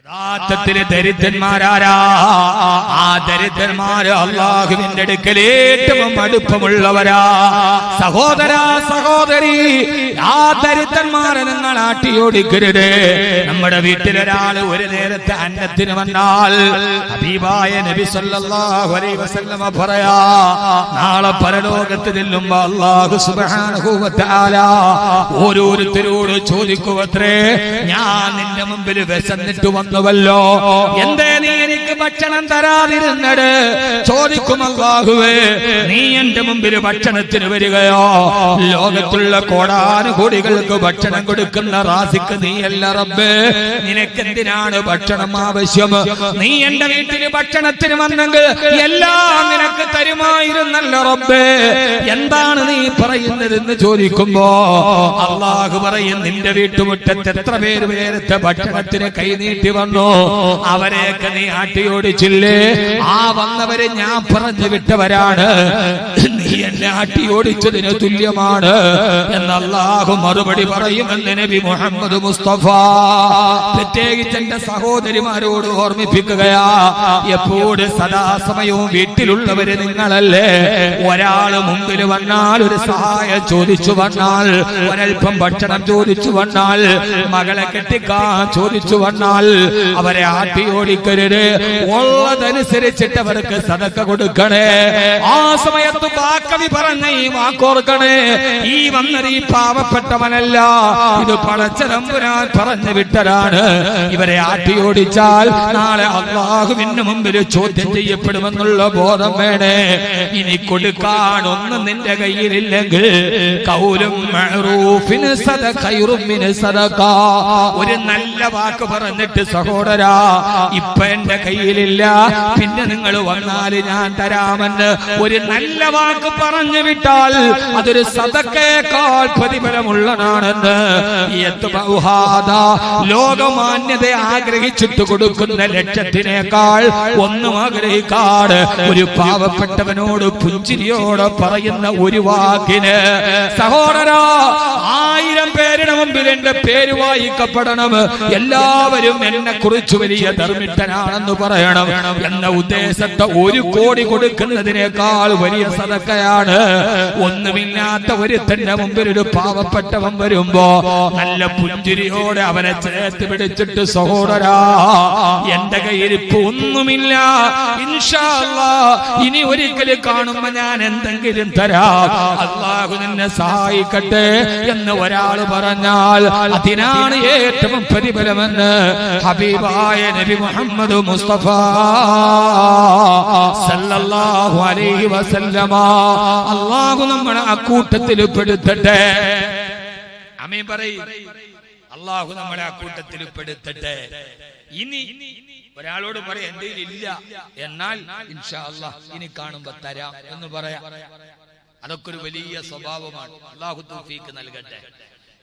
യഥാർത്ഥത്തില് ദരിദ്രന്മാരാരാ? ആ ദരിദ്രന്മാര് അള്ളാഹുവിന്റെ അടുക്കൽ ഏറ്റവും അടുപ്പമുള്ളവരാ. സഹോദരാ സഹോദരി, ആ ദരിദ്രന്മാരെ നിങ്ങൾ ആട്ടിയോടിക്കരുത്. നമ്മുടെ വീട്ടിലൊരാള് ഒരു നേരത്തെ അന്നത്തിന് വന്നാൽ ഹബീബായ നബി സല്ലല്ലാഹു അലൈഹി വസല്ലമ പറയാ, നാളെ പരലോകത്ത് ചെല്ലുമ്പോ അല്ലാഹു സുബ്ഹാനഹു വ തആല ഓരോരുത്തരോട് ചോദിക്കുവത്രേ, ഞാൻ നിന്റെ മുമ്പിൽ വിശന്നിട്ട് വന്നുവല്ലോ, എന്തേ നീ എനിക്ക് ഭക്ഷണം തരാതിരുന്നത്? ചോദിക്കും അല്ലാഹുവേ, നീ എന്റെ മുമ്പിൽ ഭക്ഷണത്തിന് വരികയോ? ലോകത്തുള്ള കോടാനുകോടികൾക്ക് ഭക്ഷണം കൊടുക്കുന്ന റാസിക്ക് നീയല്ല റബ്ബേ, നിനക്കെന്തിനാണ് ഭക്ഷണം ആവശ്യം? നീ എന്റെ വീട്ടിൽ ഭക്ഷണത്തിന് വന്നെങ്കിൽ എല്ലാം നിനക്ക് തരുമായിരുന്നല്ലോ റബ്ബേ, എന്താണ് നീ പറയുന്നതെന്ന് ചോദിക്കുമ്പോ അല്ലാഹു പറയും, നിന്റെ വീട്ടുമുറ്റത്ത് എത്ര പേര് നേരത്തെ ഭക്ഷണത്തിന് കൈനീട്ടി വന്നു, അവരെയൊക്കെ നീ ആട്ടിയോടിച്ചില്ലേ? ആ വന്നവരെ ഞാൻ പറഞ്ഞു വിട്ടവരാണ്, നീ എന്നെ ആട്ടിയോടിച്ചതിന് തുല്യമാണ് എന്ന് അല്ലാഹു മറുപടി പറയുമെന്ന് നബി മുഹമ്മദ് മുസ്തഫ. പ്രത്യേകിച്ച് എന്റെ സഹോദരിമാരോട് ഓർമ്മിപ്പിക്കുകയാ, എപ്പോഴും സദാസമയവും വീട്ടിലുള്ളവര് നിങ്ങളല്ലേ. ഒരാള് മുമ്പിൽ വന്നാൽ, ഒരു സഹായം ചോദിച്ചു വന്നാൽ, ഒരൽപ്പം ഭക്ഷണം ചോദിച്ചു വന്നാൽ, മകളെ കെട്ടിക്കാൻ ചോദിച്ചു വന്നാൽ അവരെ ആട്ടിയോടിക്കരുത്. ഉള്ളതനുസരിച്ചിട്ട് അവർക്ക് സദക്ക കൊടുക്കണേ. ആ സമയത്ത് ബാക്കവി പറഞ്ഞ ഈ വാക്കോർക്കണേ, ഈ വന്നത് ഈ പാവപ്പെട്ടവനല്ല, ഇത് പടച്ച തമ്പുരാൻ പറഞ്ഞു വിട്ടതാണ്. ഇവരെ ആട്ടിയോടിച്ചാൽ നാളെ അല്ലാഹുവിന്റെ മുമ്പിൽ ചോദ്യം ചെയ്യപ്പെടുമെന്നുള്ള ബോധം വേണേ. ഇനി കൊടുക്കാൻ ഒന്നും നിന്റെ കയ്യിലില്ലെങ്കിൽ ഖൗലും മഅറൂഫിൻ സദഖൈറും മിൻ സദഖ, ഒരു നല്ല വാക്ക് പറഞ്ഞിട്ട് സഹോദരാ ഇപ്പൊ എന്റെ കയ്യിലില്ല, പിന്നെ നിങ്ങൾ വന്നാൽ ഞാൻ തരാമെന്ന് ഒരു നല്ല വാക്ക് പറഞ്ഞു വിട്ടാൽ അതൊരു സദഖയേക്കാൾ പ്രതിഫലമുള്ളതാണെന്ന്. ലോകമാന്യത ആഗ്രഹിച്ചിട്ട് കൊടുക്കുന്ന ലക്ഷത്തിനേക്കാൾ ഒന്നും ആഗ്രഹിക്കാട് ഒരു പാവപ്പെട്ടവനോട് പുഞ്ചിരിയോടെ പറയുന്ന ഒരു വാക്കിന് സഹോദരാ 1000 പേരുടെ മുമ്പിൽ എന്റെ പേര് വായിക്കപ്പെടണം, എല്ലാവരും എന്നെ കുറിച്ച് വലിയ ധർമ്മിഷ്ഠനാണെന്ന് പറയണം എന്ന ഉദ്ദേശത്തെ 1 കോടി കൊടുക്കുന്നതിനേക്കാൾ വലിയ സദഖയാണ്. ഒന്നുമില്ലാത്ത ഒരുത്തന്റെ മുമ്പിൽ ഒരു പാവപ്പെട്ടവൻ വരുമ്പോ നല്ല പുഞ്ചിരിയോടെ അവനെ ചേർത്ത് പിടിച്ചിട്ട് സഹോദരാ എന്റെ കയ്യിൽ ഇപ്പൊ ഒന്നുമില്ല, ഇൻഷാ അല്ലാഹ് ഇനി ഒരിക്കലും കാണുമ്പോ ഞാൻ എന്തെങ്കിലും തരാം, അല്ലാഹു നിന്നെ സഹായിക്കട്ടെ എന്ന് ഒരാൾ പറഞ്ഞാൽ അതിനാണ് ഏറ്റവും പ്രതിഫലമെന്ന് ഹബീബായ നബി മുഹമ്മദ് മുസ്തഫ സല്ലല്ലാഹു അലൈഹി വസല്ലമ. അല്ലാഹു നമ്മളെ അക്കൂട്ടത്തിൽ പെടുത്തട്ടെ. ആമീൻ പറയ്. അല്ലാഹു നമ്മളെ അക്കൂട്ടത്തിൽ പെടുത്തട്ടെ. ഇനി ഒരാളോട് പറയാം എന്റെ ഇല്ല, എന്നാൽ ഇൻഷാ അല്ലാഹ് ഇനി കാണുമ്പോ തരാം എന്ന് പറയാം. അതൊക്കെ ഒരു വലിയ സ്വഭാവമാണ്. അല്ലാഹു തൗഫീഖ് നൽകട്ടെ.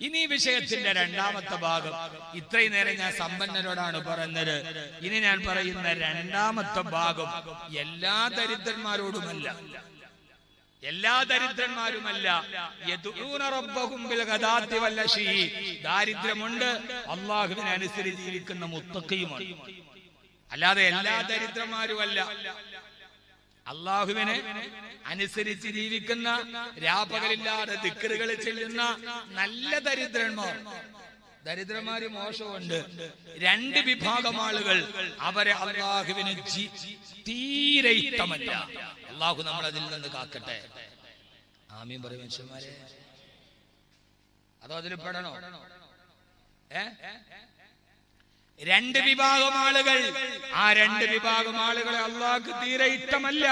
ഇനി വിഷയത്തിന്റെ രണ്ടാമത്തെ ഭാഗം, ഇത്രയും നേരം ഞാൻ സമ്പന്നരോടാണ് പറഞ്ഞത്. ഇനി ഞാൻ പറയുന്ന രണ്ടാമത്തെ ഭാഗം എല്ലാ ദരിദ്രന്മാരോടുമല്ല, എല്ലാ ദരിദ്രന്മാരുമല്ല. ദാരിദ്ര്യമുണ്ട്, അള്ളാഹുവിനെ അനുസരിച്ച് ജീവിക്കുന്ന മുത്തഖിയുമാണ്. അല്ലാതെ എല്ലാ ദരിദ്രന്മാരുമല്ല, അള്ളാഹുവിനെ അനുസരിച്ച് ജീവിക്കുന്ന രാപകലില്ലാതെ ദിക്റുകൾ ചെല്ലുന്ന നല്ല ദരിദ്രന്മാർ. ദരിദ്രന്മാര് മോശമുണ്ട്. 2 വിഭാഗം ആളുകൾ, അവരെ അള്ളാഹുവിന് തീരെ ഇഷ്ടമല്ല. അള്ളാഹു നമ്മൾ അതിൽ നിന്ന് കാക്കട്ടെ. ആമീൻ പറയും മനുഷ്യന്മാരെ. അതോ അതിൽ പെടണോ? 2 വിഭാഗം ആളുകൾ, ആ 2 വിഭാഗം ആളുകളെ അല്ലാഹുക്ക് തീരെ ഇഷ്ടമല്ല.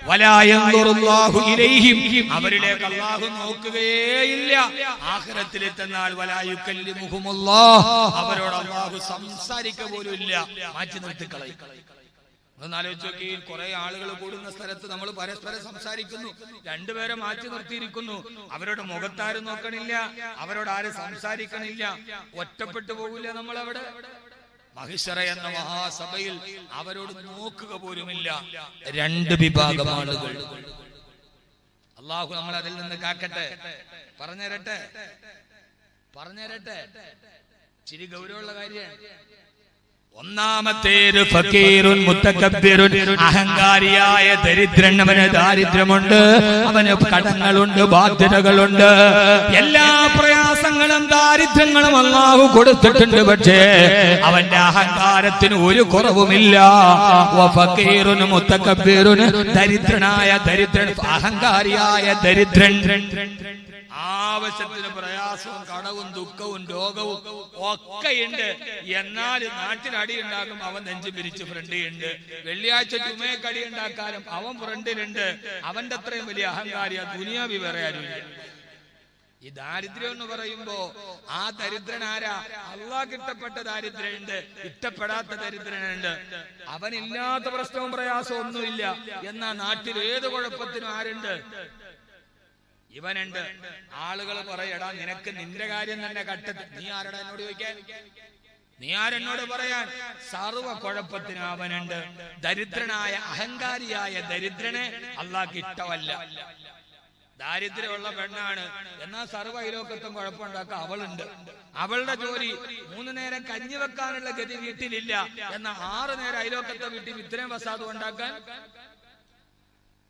വലാ യൻദുറുല്ലാഹു ഇലൈഹിം, അവരിലേക്ക് അല്ലാഹു നോക്കുകയേയില്ല. ആഖിറത്തിൽ എത്തുന്നാൽ വലാ യുകല്ലിമുഹുമുല്ലാഹ്, അവരോട് അല്ലാഹു സംസാരിക്കുക പോലും ഇല്ല, മാറ്റി നിർത്തിക്കളയും. ഒന്നാലോചിച്ച് നോക്കി, കുറെ ആളുകൾ കൂടുന്ന സ്ഥലത്ത് നമ്മൾ പരസ്പരം സംസാരിക്കുന്നു, 2 പേരെ മാറ്റി നിർത്തിയിരിക്കുന്നു, അവരുടെ മുഖത്താരും നോക്കണില്ല, അവരോട് ആരും സംസാരിക്കണില്ല, ഒറ്റപ്പെട്ടു പോകില്ല നമ്മൾ അവിടെ. മഹിശറ എന്ന മഹാസഭയിൽ അവരോട് നോക്കുക പോലുമില്ല 2 വിഭാഗം ആളുകൾ. അല്ലാഹു നമ്മൾ അതിൽ നിന്ന് കാക്കട്ടെ. പറഞ്ഞുതരട്ടെ, ചിരി ഗൗരവമുള്ള കാര്യമാണ്. ഒന്നാമത്തേത് ഫക്കീറുൻ മുത്തകബ്ബിറുൻ, അഹങ്കാരിയായ ദരിദ്രൻ. അവന് ദാരിദ്ര്യമുണ്ട്, അവന് കടങ്ങളുണ്ട്, ബാധ്യതകളുണ്ട്, എല്ലാ പ്രയാസങ്ങളും ദാരിദ്ര്യങ്ങളും അല്ലാഹു കൊടുത്തിട്ടുണ്ട്. പക്ഷേ അവന്റെ അഹങ്കാരത്തിന് ഒരു കുറവുമില്ല. വഫക്കീറുൻ മുത്തകബ്ബിറുൻ, ദരിദ്രനായ ദരിദ്രൻ, അഹങ്കാരിയായ ദരിദ്രൻ. ആവശ്യത്തിന് പ്രയാസവും കടവും ദുഃഖവും രോഗവും ഒക്കെയുണ്ട്. എന്നാൽ നാട്ടിൽ അടിയുണ്ടാകും അവൻ നെഞ്ചു പിരിച്ച് ഫ്രണ്ടിയുണ്ട്. വെള്ളിയാഴ്ച ചുമയക്കടി ഉണ്ടാക്കാനും അവൻ ഫ്രണ്ടിലുണ്ട്. അവന്റെ അത്രയും വലിയ അഹങ്കാരിയ ദുനിയാവി വേറെ ആരുമില്ല. ഈ ദാരിദ്ര്യം എന്ന് പറയുമ്പോ ആ ദരിദ്രൻ ആരാ? അള്ളാഹ് ഇഷ്ടപ്പെട്ട ദാരിദ്ര്യമുണ്ട്, ഇഷ്ടപ്പെടാത്ത ദരിദ്രനുണ്ട്. അവനില്ലാത്ത പ്രശ്നവും പ്രയാസവും ഒന്നുമില്ല. എന്നാ നാട്ടിൽ ഏത് കുഴപ്പത്തിനും ആരുണ്ട്? ഇവനുണ്ട്. ആളുകൾ പറയടാ നിനക്ക് നിന്റെ കാര്യം തന്നെ കട്ടത്ത്. നീ ആരടാ എന്നോട് ചോദിക്കാൻ? നീ ആരെന്നോട് പറയാൻ? സർവ കുഴപ്പത്തിനും അവനുണ്ട്. ദരിദ്രനായ അഹങ്കാരിയായ ദരിദ്രനെ അള്ളാഹ്ക്ക് ഇഷ്ടമല്ല. ദാരിദ്ര്യമുള്ള പെണ്ണാണ്, എന്നാൽ സർവ്വ അയലോക്കത്തും കുഴപ്പമുണ്ടാക്കുക അവളുണ്ട്. അവളുടെ ജോലി 3 നേരം കഞ്ഞി വെക്കാനുള്ള ഗതി വീട്ടിലില്ല. എന്നാൽ 6 നേരം അയലോക്കത്തെ വീട്ടിൽ ഇത്രയും വസാദ് ഉണ്ടാക്കാൻ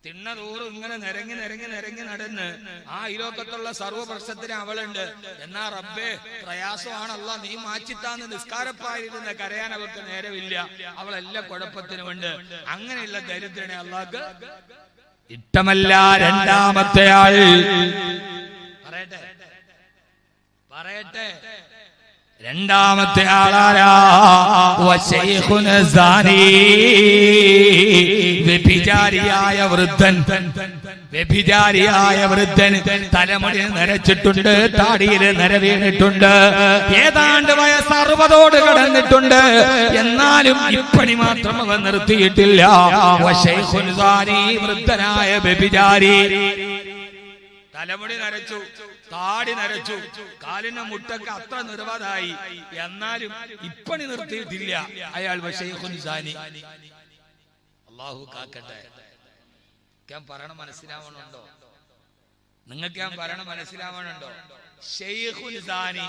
തിണ്ണതോറും ഇങ്ങനെ നിരങ്ങി നിരങ്ങി നിരങ്ങി നടന്ന് ആ അയലോക്കത്തുള്ള സർവ്വ പ്രശ്നത്തിന് അവളുണ്ട്. എന്നാ റബ്ബേ പ്രയാസമാണല്ലോ, നീ മാറ്റിത്താന്ന് നിസ്കാരപ്പായിരുന്ന് കരയാൻ അവർക്ക് നേരമില്ല. അവളെല്ലാം കുഴപ്പത്തിനുമുണ്ട്. അങ്ങനെയുള്ള ദരിദ്രനെ അല്ലാഹ്ക്ക് ഇഷ്ടമല്ല. രണ്ടാമത്തെ ആൾ പറയട്ടെ രണ്ടാമത്തെ ആളാരാ? വശൈഖുൻ സാനി, വ്യഭിചാരിയായ വൃദ്ധൻ. വ്യഭിചാരിയായ വൃദ്ധൻ തലമുടി നരച്ചിട്ടുണ്ട്, താടിയിൽ നര വീണിട്ടുണ്ട്, ഏതാണ്ട് വയസ്സ് 60ഓട് കടന്നിട്ടുണ്ട്. എന്നാലും ഇപ്പണി മാത്രം അവൻ നിർത്തിയിട്ടില്ല. വശൈഖുൻ സാനി, വൃദ്ധനായ വ്യഭിചാരി. തലമുടി നരച്ചു, താടി നരച്ചു, കാലിന്റെ മുട്ടൊക്കെ അത്ര നിർവാതായി. എന്നാലും ഇപ്പണി നിർത്തിയിട്ടില്ല അയാൾ. വശൈഖുൻ സാനി. അല്ലാഹു കാക്കട്ടെ. ഞാൻ പറയണ മനസ്സിലാവണുണ്ടോ? നിങ്ങൾക്ക് ഞാൻ പറയണ മനസ്സിലാവണുണ്ടോ? ശൈഖുൻ സാനി,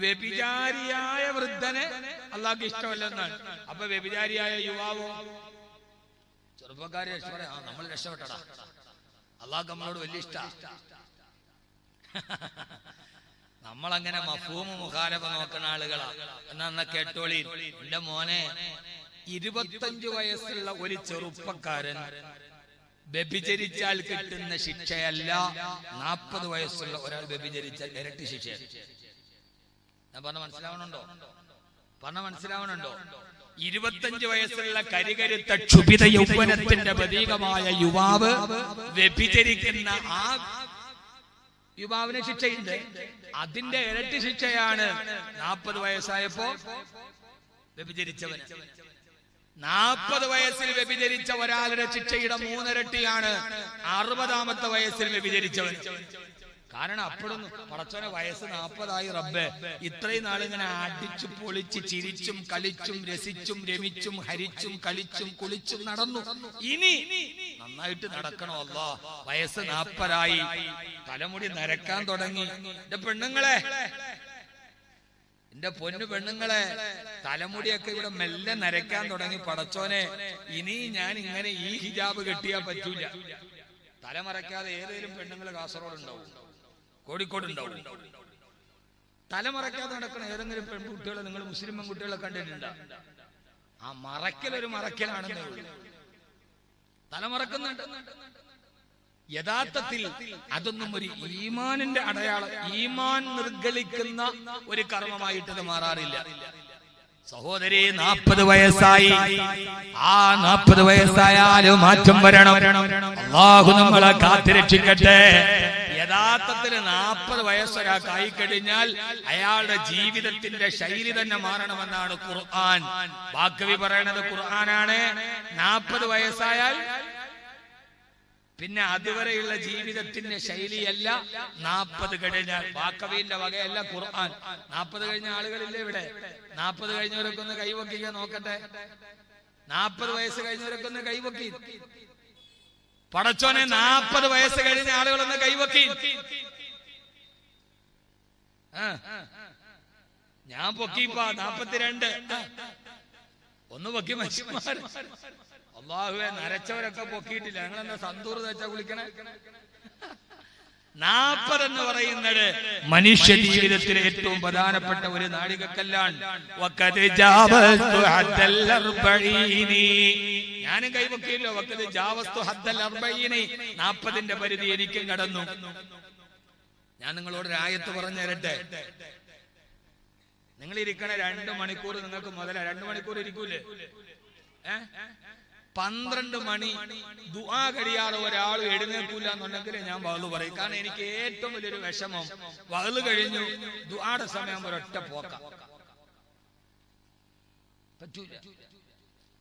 വ്യഭിചാരിയായ വൃദ്ധനെ അല്ലാഹ്ക്ക് ഇഷ്ടമല്ലെന്നാണ്. അപ്പൊ വ്യഭിചാരിയായ യുവാവോ? ചെറുപ്പക്കാരെ നമ്മൾ രക്ഷപ്പെട്ടടാ, അല്ലാഹ്ക്ക് നമ്മളോട് വലിയ ഇഷ്ട. നമ്മളങ്ങനെ മഫ്ഹൂമ് മുഖാലഫ നോക്കുന്ന ആളുകളാ. എന്നാ കേട്ടോളി, എന്റെ മോനെ, 25 വയസ്സുള്ള ഒരു ചെറുപ്പക്കാരൻ വ്യഭിചരിച്ചാൽ കിട്ടുന്ന ശിക്ഷയല്ല 40 വയസ്സുള്ള ഒരാൾ വ്യഭിചരിച്ചാൽ ഇരട്ടി ശിക്ഷ. ഞാൻ പറഞ്ഞ മനസ്സിലാവണുണ്ടോ? 25 വയസ്സുള്ള കരികരുത്ത ക്ഷുഭിത യൗവനത്തിന്റെ പ്രതീകമായ യുവാവ് വ്യഭിചരിക്കുന്ന ആ യുവാവിന് ശിക്ഷയുണ്ട്. അതിന്റെ ഇരട്ടി ശിക്ഷയാണ് 40 വയസ്സായപ്പോ വ്യഭിചരിച്ചവന്. 40 വയസ്സിൽ വ്യഭിചരിച്ച ഒരാളുടെ ശിക്ഷയുടെ 3 ഇരട്ടിയാണ് 60ാമത്തെ വയസ്സിൽ വ്യഭിചരിച്ചവൻ. കാരണം അപ്പോഴൊന്നും പടച്ചോനെ വയസ്സ് 40 റബ്ബേ, ഇത്രയും നാളിങ്ങനെ അടിച്ചു പൊളിച്ച് ചിരിച്ചും കളിച്ചും രസിച്ചും രമിച്ചും ഹരിച്ചും കളിച്ചും കുളിച്ചും നടന്നു. ഇനി നന്നായിട്ട് നടക്കണോ അല്ലാ? വയസ്സ് 40 തലമുടി നരക്കാൻ തുടങ്ങി. എന്റെ പെണ്ണുങ്ങളെ, എന്റെ പൊന്നു പെണ്ണുങ്ങളെ, തലമുടിയൊക്കെ ഇവിടെ മെല്ലെ നരക്കാൻ തുടങ്ങി. പടച്ചോനെ, ഇനി ഞാൻ ഇങ്ങനെ ഈ ഹിജാബ് കെട്ടിയാ പറ്റൂല. തലമറയ്ക്കാതെ ഏതെങ്കിലും പെണ്ണുങ്ങൾ കാസർഗോഡ് ഉണ്ടാവും, കോഴിക്കോട് ഉണ്ടാവും. തലമറയ്ക്കാതെ നടക്കുന്ന ഏതെങ്കിലും പെൺകുട്ടികളെ നിങ്ങൾ മുസ്ലിം പെൺകുട്ടികളെ കണ്ടിട്ടുണ്ടോ? ആ മറയ്ക്കലൊരു മറയ്ക്കലാണെന്നേ ഉള്ളൂ. തലമറക്കുന്നുണ്ട്. യഥാർത്ഥത്തിൽ അതൊന്നും ഒരു ഈമാനിന്റെ അടയാളം, ഈമാൻ നിർഗളിക്കുന്ന ഒരു കർമ്മമായിട്ടത് മാറാറില്ല. സഹോദരി, 40 വയസ്സായി. ആ 40 വയസ്സായാലും മാറ്റം വരണം. അല്ലാഹു നമ്മളെ കാത്തുരക്ഷിക്കട്ടെ. യഥാർത്ഥത്തിൽ 40 വയസ്സൊരാൾക്കായി കഴിഞ്ഞാൽ അയാളുടെ ജീവിതത്തിന്റെ ശൈലി തന്നെ മാറണമെന്നാണ് ഖുർആൻ. ബാക്കവി പറയണത് ഖുർആനാണ്. 40 വയസ്സായാൽ പിന്നെ അതുവരെയുള്ള ജീവിതത്തിന്റെ ശൈലിയല്ല 40 കഴിഞ്ഞാൽ. ബാക്കവിന്റെ വകയല്ല ഖുർആൻ. 40 കഴിഞ്ഞ ആളുകളില്ലേ ഇവിടെ? 40 കഴിഞ്ഞവരൊക്കെ ഒന്ന് കൈവക്കിക്കാൻ നോക്കട്ടെ. 40 വയസ്സ് കഴിഞ്ഞവരൊക്കെ ഒന്ന് കൈവക്കി. പടച്ചോനെ, 40 വയസ്സ് കഴിഞ്ഞ ആളുകളൊന്ന് കൈവക്കി. ഞാൻ പൊക്കിപ്പാ 42. ഒന്ന് പൊക്കി മനുഷ്യന്മാർ. അല്ലാഹുവേ, നരച്ചവരൊക്കെ പൊക്കിയിട്ടില്ല, ഞങ്ങളെന്താ സന്തൂർ തേച്ചാ കുളിക്കണേ? 40 എന്ന് പറയുന്നത് മനുഷ്യ ജീവിതത്തിലെ ഏറ്റവും പ്രധാനപ്പെട്ട ഒരു നാഴികക്കല്ലാണ്. ഞാനും കൈവക്കിയല്ലോ. 40ന്റെ പരിധി എനിക്കും കടന്നു. ഞാൻ നിങ്ങളോട് ഒരു ആയത്ത് പറഞ്ഞു തരട്ടെ. നിങ്ങൾ ഇരിക്കണ 2 മണിക്കൂർ നിങ്ങൾക്ക് മുതല. 2 മണിക്കൂർ ഇരിക്കൂലേ? 12 മണി ദുആ കഴിയാതെ ഒരാൾ എഴുന്നേൽക്കൂല എന്നുണ്ടെങ്കിൽ ഞാൻ വഅ്ള് പറയും. കാരണം എനിക്ക് ഏറ്റവും വലിയൊരു വിഷമം, വഅ്ള് കഴിഞ്ഞു ദുആടെ സമയം ഒരൊറ്റ പോക്ക പറ്റൂല.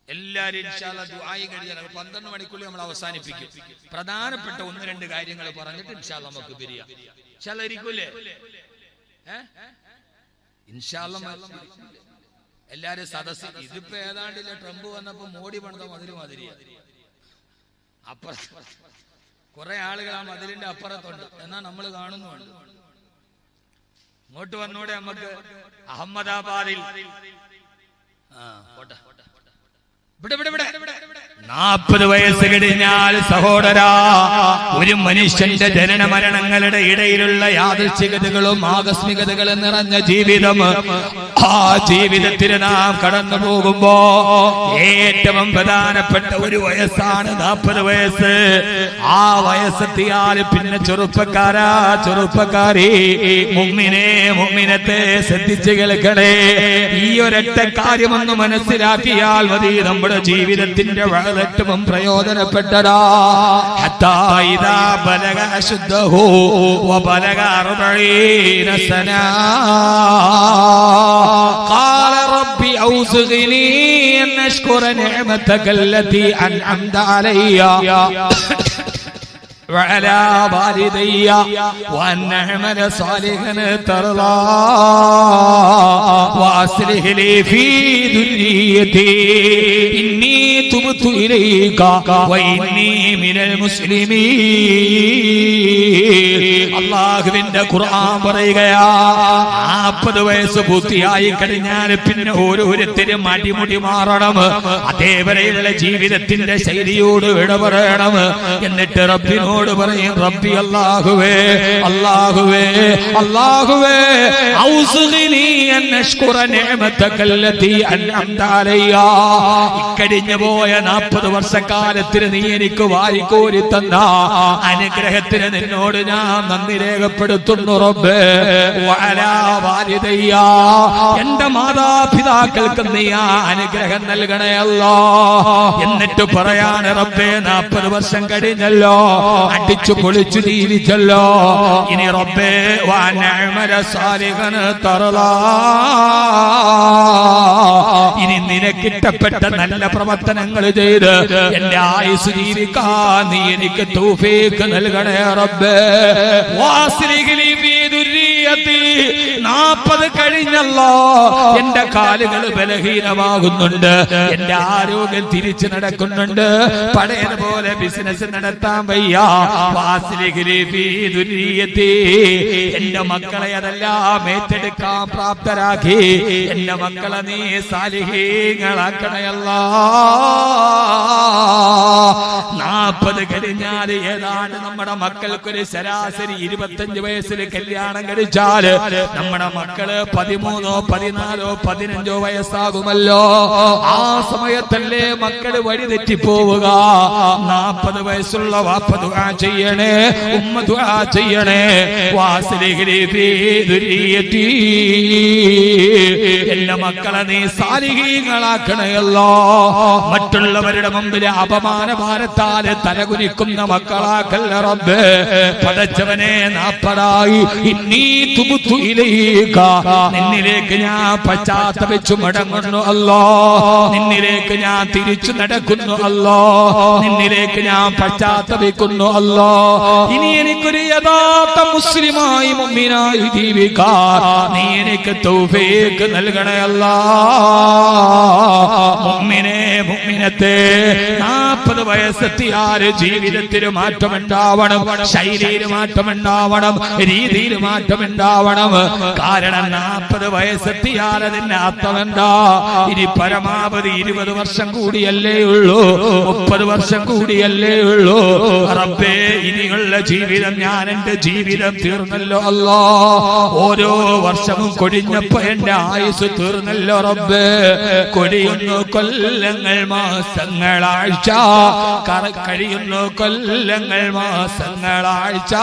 എല്ലാരും ഇൻഷാ അല്ലാഹ് ദുആയി കഴിയാൻ 12 മണിക്കുള്ളിൽ നമ്മൾ അവസാനിപ്പിക്കും. പ്രധാനപ്പെട്ട 1-2 കാര്യങ്ങൾ പറഞ്ഞിട്ട് ഇൻഷാ അല്ലാഹ് നമുക്ക് പിരിയാം. ഇൻഷാ അല്ലാഹ് ഇരിക്കൂലേ? ഇൻഷാ അല്ലാഹ് എല്ലാരും സദസ്. ഇതിപ്പോ ഏതാണ്ടില്ല, ട്രംപ് വന്നപ്പോ മോഡി പണിത മതില് മാതിരിയാ. അപ്പുറത്ത് കുറെ ആളുകൾ ആ മതിലിന്റെ അപ്പുറത്തുണ്ട്, എന്നാ നമ്മൾ കാണുന്നുണ്ട്. ഇങ്ങോട്ട് വന്നൂടെ നമുക്ക്? അഹമ്മദാബാദിൽ 40 വയസ്സ് കഴിഞ്ഞാൽ സഹോദരാ, ഒരു മനുഷ്യന്റെ ജനന മരണങ്ങളുടെ ഇടയിലുള്ള യാദൃച്ഛികതകളും ആകസ്മികതകളും നിറഞ്ഞ ജീവിതം. ആ ജീവിതത്തിന് നാം കടന്നു പോകുമ്പോ ഏറ്റവും പ്രധാനപ്പെട്ട ഒരു വയസ്സാണ് 40 വയസ്സ്. ആ വയസ്സെത്തിയാൽ പിന്നെ ചെറുപ്പക്കാരാ, ചെറുപ്പക്കാരി, മുഅ്മിനത്തെ ശ്രദ്ധിച്ചു കേൾക്കണേ. ഈ ഒരൊറ്റ കാര്യമൊന്ന് മനസ്സിലാക്കിയാൽ മതി, നമ്മുടെ ജീവിതത്തിന്റെ ഏറ്റവും പ്രയോജനപ്പെട്ടതാ. ഹത്താ ഇദാ ബലഗ അശുദ്ധഹു വബലഗ 40 സന ഖാല റബ്ബി ഔസിഗ്നി അൻ അശ്കുറ നിഅമതക അല്ലതി അൻഅംത അലയ്യ وعلى والدي وأن أعمل صالحا ترضاه وأصلح لي في ذريتي إني تبت إليك وإني من المسلمين. അല്ലാഹുവിന്റെ ഖുർആൻ പറയുകയാ, 40 വയസ്സ് പൂർത്തിയായി കഴിഞ്ഞാൽ പിന്നെ ഓരോരുത്തരും അടിമുടി മാറണം. അതേവരെയുള്ള ജീവിതത്തിന്റെ ശൈലിയോട് വിട പറയണം. എന്നിട്ട് റബ്ബിനോട് പറയും, റബ്ബി അല്ലാഹുവേ, അല്ലാഹുവേ, അല്ലാഹുവേ, ഔസിഗ്നി അൻ അശ്കുറ നിഅമതക അല്ലതി അൻഅംത അലയ്യ. ഇക്കഴിഞ്ഞു പോയ 40 വർഷക്കാലത്തിന് നീ എനിക്ക് വാരിക്കോരി തന്ന അനുഗ്രഹത്തിന് നിന്നോട് ഞാൻ നന്ദി രേഖപ്പെടുത്തുന്നു റബ്ബേ. വഅലാ വാലിദയ്യ, എന്റെ മാതാപിതാക്കൾക്ക് നീ ആ അനുഗ്രഹം നൽകണേ അല്ലാഹ്. എന്നിട്ട് പറയാണ്, റബ്ബേ 40 വർഷം കഴിഞ്ഞല്ലോ, അടിച്ചു പൊളിച്ചു ജീവിച്ചല്ലോ, ഇനി റബ്ബേ വഅൻ അഅമല സാലിഹൻ തർളാഹ്, ഇനി നിനക്കിഷ്ടപ്പെട്ട നല്ല പ്രവർത്തനങ്ങൾ ചെയ്ത് എന്റെ ആയുസ് ജീവിക്കാൻ നീ എനിക്ക് തൗഫീഖ് നൽകണേ റബ്ബേ. വാസ്ലിഹ് ലി ഫീ ദുർരിയതി, 40 കഴിഞ്ഞല്ലോ, എന്റെ കാലുകൾ ബലഹീനമാകുന്നുണ്ട്, എന്റെ ആരോഗ്യം തിരിച്ചു നടക്കുന്നുണ്ട്, പഴയതുപോലെ ബിസിനസ് നടത്താൻ വയ്യ. വാസ്ലിഹ് ലി ഫീ ദുർരിയതി, എന്റെ മക്കളെ അതെല്ലാം ഏറ്റെടുക്കാൻ പ്രാപ്തരാക്കി എന്റെ മക്കളെ നീ സാലിഹീങ്ങളാക്കണേ അല്ലാഹ്. 40 കഴിഞ്ഞാൽ ഏതാണ്ട് നമ്മുടെ മക്കൾക്കൊരു ശരാശരി 25 വയസ്സിൽ കല്യാണം കഴിച്ചാൽ നമ്മുടെ മക്കള് 13, 14, 15 വയസ്സാകുമല്ലോ. ആ സമയത്തല്ലേ മക്കള് വഴിതെറ്റിപ്പോവുക. 40 വയസ്സുള്ള വാപ്പ ദുആ ചെയ്യണേ, ഉമ്മ ദുആ ചെയ്യണേ, വാസ്ലിഹ് ലി ഫീ ദുർരിയതി, എന്റെ മക്കളെ നീ സാലിഹീങ്ങളാക്കണയല്ലോ. മറ്റുള്ളവരുടെ മുമ്പിൽ അപമാനഭാരത്താൽ തലകുനിക്കുന്ന മക്കളാക്കല്ല റബ്ബേ. പടച്ചവനെ 40 ഇന്നീ തുബ്തു ഇലൈക, നിന്നിലേക്ക് ഞാൻ പശ്ചാത്തപിച്ചു മടങ്ങുന്നു അല്ലാ, നിന്നിലേക്ക് ഞാൻ തിരിച്ചു നടക്കുന്നു അല്ലാ, നിന്നിലേക്ക് ഞാൻ പശ്ചാത്തപിക്കുന്നു അല്ലാ. ഇനി എനിക്കൊരു യഥാർത്ഥ മുസ്ലിമായി മുഅ്മിനായി ജീവിക്കാൻ നീ എനിക്ക് തൗഫീഖ് നൽകണേ അല്ലാ. മുഅ്മിനേ മുഅ്മിനത്തെ 40 വയസ്സെത്തിയാൽ ജീവിതത്തിൽ മാറ്റമുണ്ടാവണം, ശൈലിയിൽ മാറ്റമുണ്ടാവണം, രീതിയിൽ മാറ്റമുണ്ടാവണം. കാരണം 40 വയസ്സെത്തിയാൽ അതിന്റെ അർത്ഥമെന്താ? ഇനി പരമാവധി 20 വർഷം കൂടിയല്ലേ ഉള്ളൂ, 30 വർഷം കൂടിയല്ലേ ഉള്ളൂ. റബ്ബേ, ഇനിയുള്ള ജീവിതം, ഞാൻ എന്റെ ജീവിതം തീർന്നല്ലോ അല്ലാ. ഓരോ വർഷവും കൊടിഞ്ഞപ്പോ എന്റെ ആയുസ് തീർന്നല്ലോ റബ്ബേ. കൊടിയുന്നു കൊല്ലങ്ങൾ, മാസങ്ങളാഴ്ച, കഴിയുന്നു കൊല്ലങ്ങൾ, മാസങ്ങളാഴ്ച,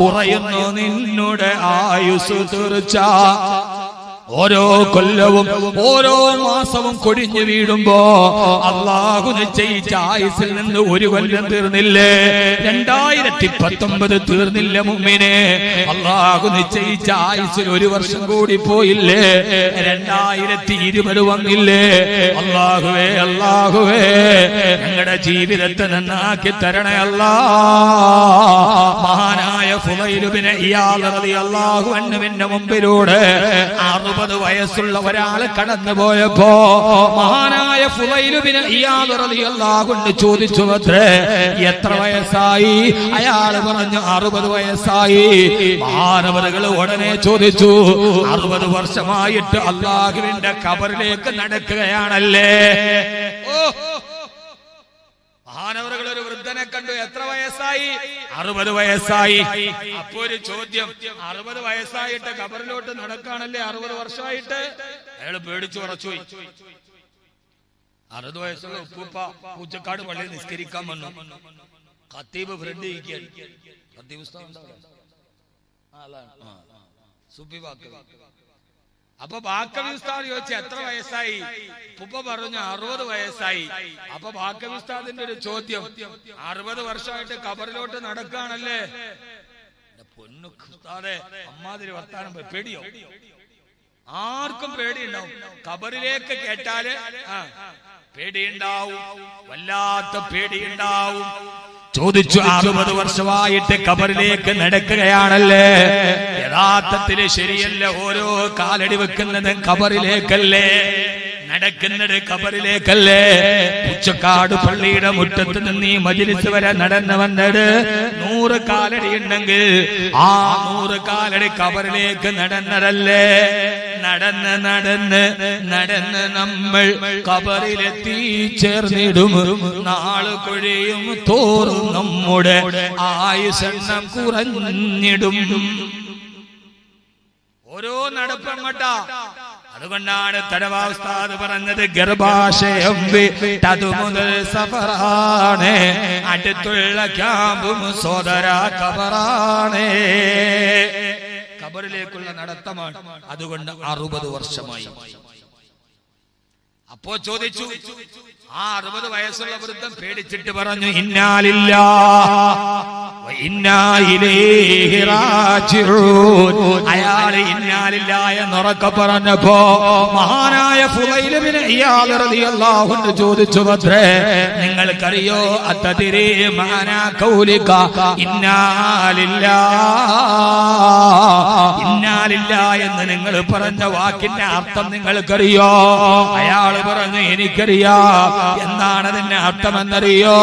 കുറയുന്നു നിന്നുടെ ആയുസ് തീർച്ച. ഓരോ കൊല്ലവും ഓരോ മാസവും കൊടിഞ്ഞു വീഴുമ്പോ അള്ളാഹു നിശ്ചയിച്ച ആയുസിൽ നിന്ന് ഒരു കൊല്ലം തീർന്നില്ലേ? 2019 തീർന്നില്ല മുഅ്മിനേ. അള്ളാഹു നിശ്ചയിച്ച ആയുസിൽ ഒരു വർഷം കൂടി പോയില്ലേ? 2020 വന്നില്ലേ? അള്ളാഹുവേ, അള്ളാഹുവേ, ഞങ്ങളുടെ ജീവിതത്തെ നന്നാക്കി തരണേ അല്ലാ. മഹാനായ ഫുളൈൽ ഇബ്നു ഇയാദ് റളിയല്ലാഹു അൻഹുവിന്റെ മുമ്പിലൂടെ 60 വയസ്സുള്ള ഒരാൾ കടന്നു പോയപ്പോ മഹാനായ ഫുളൈൽ ഇബ്നു ഇയാദ് റളിയല്ലാഹു അൻഹു ചോദിച്ചു, എത്ര വയസ്സായി? അയാൾ പറഞ്ഞു 60 വയസ്സായി. മഹാനവറുകൾ ഉടനെ ചോദിച്ചു, 60 വർഷമായിട്ട് അല്ലാഹുവിന്റെ ഖബറിലേക്ക് നടക്കുകയാണല്ലേ? മഹാനവറുകൾ ഒരു വൃദ്ധനെ കണ്ടു, എത്ര വയസ്സായി? 60 വയസ്സായി. അപ്പോ ഒരു ചോദ്യം, 60 വയസ്സായിട്ട് ഖബറിലോട്ട് നടക്കാണല്ലേ 60 വർഷമായിട്ട്? അയാൾ പേടിച്ചു ഉറച്ചുപോയി. 60 വയസ്സുള്ള ഉപ്പൂപ്പ പൂച്ചക്കാട് പള്ളിയിൽ നിസ്കരിക്കാൻ വന്നു. ഖത്തീബ് ഫ്രണ്ട് ഇരിക്കാൻ. ഖത്തീബ് അപ്പൊ ബാക്കവി ഉസ്താദ് ചോദിച്ചു, എത്ര വയസ്സായി? ഉപ്പ പറഞ്ഞു 60 വയസ്സായി. അപ്പൊ ബാക്കവി ഉസ്താദിന്റെ ഒരു ചോദ്യം, 60 വർഷമായിട്ട് ഖബറിലോട്ട് നടക്കാണല്ലേ? പൊന്നു ഉസ്താദേ, അമ്മാതിരി വർത്താനം, പേടിയോ? ആർക്കും പേടിയുണ്ടാവും. ഖബറിലേക്ക് കേട്ടാല് പേടിയുണ്ടാവും, വല്ലാത്ത പേടിയുണ്ടാവും. ചോദിച്ചു, 60 വർഷമായിട്ട് ഖബറിലേക്ക് നടക്കുകയാണല്ലേ? യഥാർത്ഥത്തിൽ ശരിയല്ല. ഓരോ കാലടി വെക്കുന്നത് ഖബറിലേക്കല്ലേ, നടക്കുന്നത് ഖബറിലേക്കല്ലേ? പുച്ചക്കാട് പള്ളിയുടെ മുറ്റത്ത് നിന്ന് ഈ മജ്‌ലിസ് വരെ നടന്നു വന്നത് 100 കാലടി ഉണ്ടെങ്കിൽ ആ 100 കാലടി ഖബറിലേക്ക് നടന്നതല്ലേ? നടന്ന് നടന്ന് നടന്ന് നമ്മൾ ഖബറിലെത്തി ചേർന്നിടും. നാള് കൊഴിയും തോറും നമ്മുടെ ആയുസ്സെണ്ണം കുറഞ്ഞിടും. ഓരോ നടപ്പങ്ങട്ടാ. അതുകൊണ്ടാണ് തടവാ ഉസ്താദ് പറഞ്ഞത്, ഗർഭാശയം വിട്ടതു മുതൽ സഫറാണ്, അടുത്തുള്ള ക്യാമ്പും സോദര ഖബറാണ്. ഖബറിലേക്കുള്ള നടത്തമാണ്. അതുകൊണ്ട് 60 വർഷമായി. അപ്പോ ചോദിച്ചു, ആ 60 വയസ്സുള്ള വൃദ്ധൻ പേടിച്ചിട്ട് പറഞ്ഞു, ഇന്നാലില്ലാഹി വ ഇന്നാ ഇലൈഹി റാജിഊൻ. അയാൾ ഇന്നാലില്ലാഹി എന്നുറക്കെ പറഞ്ഞപ്പോ മഹാനായ ഫുളൈൽ ഇബ്നു ഇയാദ് റളിയല്ലാഹു അൻഹു ചോദിച്ചു, നിങ്ങൾക്കറിയോ അത്തദിരി മാനാ ഖൗലിക ഇന്നാലില്ലാഹി എന്ന് നിങ്ങൾ പറഞ്ഞ വാക്കിന്റെ അർത്ഥം നിങ്ങൾക്കറിയോ? അയാൾ പറഞ്ഞു, എനിക്കറിയാം. എന്താണ് അതിന്റെ അർത്ഥമെന്നറിയോ?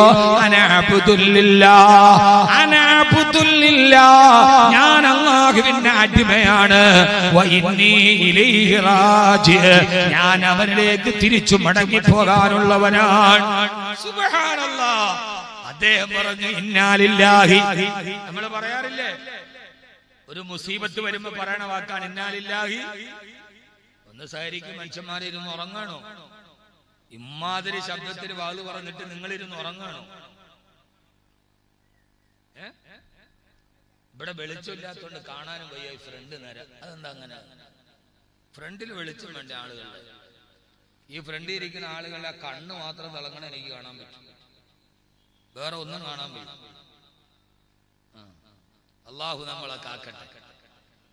ഞാൻ അല്ലാഹുവിന്റെ അടിമയാണ്, ഞാൻ അവനിലേക്ക് തിരിച്ചു മടങ്ങി പോകാനുള്ളവനാണ്. സുബ്ഹാനല്ലാഹ്. അദ്ദേഹം പറഞ്ഞു, ഇന്നാലില്ലാഹി. നമ്മൾ പറയാറില്ലേ, ഒരു മുസീബത്ത് വരുമ്പോ പറയണ വാക്കാണ് ഇന്നാലില്ലാഹി. ഒന്ന് സഹരിക്കും മനുഷ്യന്മാരിരുന്ന് ഉറങ്ങാണോ? ഇമ്മാതിരി ശബ്ദത്തിൽ വാത് പറഞ്ഞിട്ട് നിങ്ങളിരുന്ന് ഉറങ്ങാണോ? ഇവിടെ വെളിച്ചമില്ലാത്തോണ്ട് കാണാനും വയ്യ. ഫ്രണ്ട് നേരം അതെന്താ അങ്ങനെ? ഫ്രണ്ടിൽ വെളിച്ചം വേണ്ട ആളുകളുടെ. ഈ ഫ്രണ്ടിൽ ഇരിക്കുന്ന ആളുകളുടെ കണ്ണ് മാത്രം തിളങ്ങണ എനിക്ക് കാണാൻ പറ്റും, വേറെ ഒന്നും കാണാൻ പറ്റും. അള്ളാഹു നമ്മളെ കാക്കട്ടെ.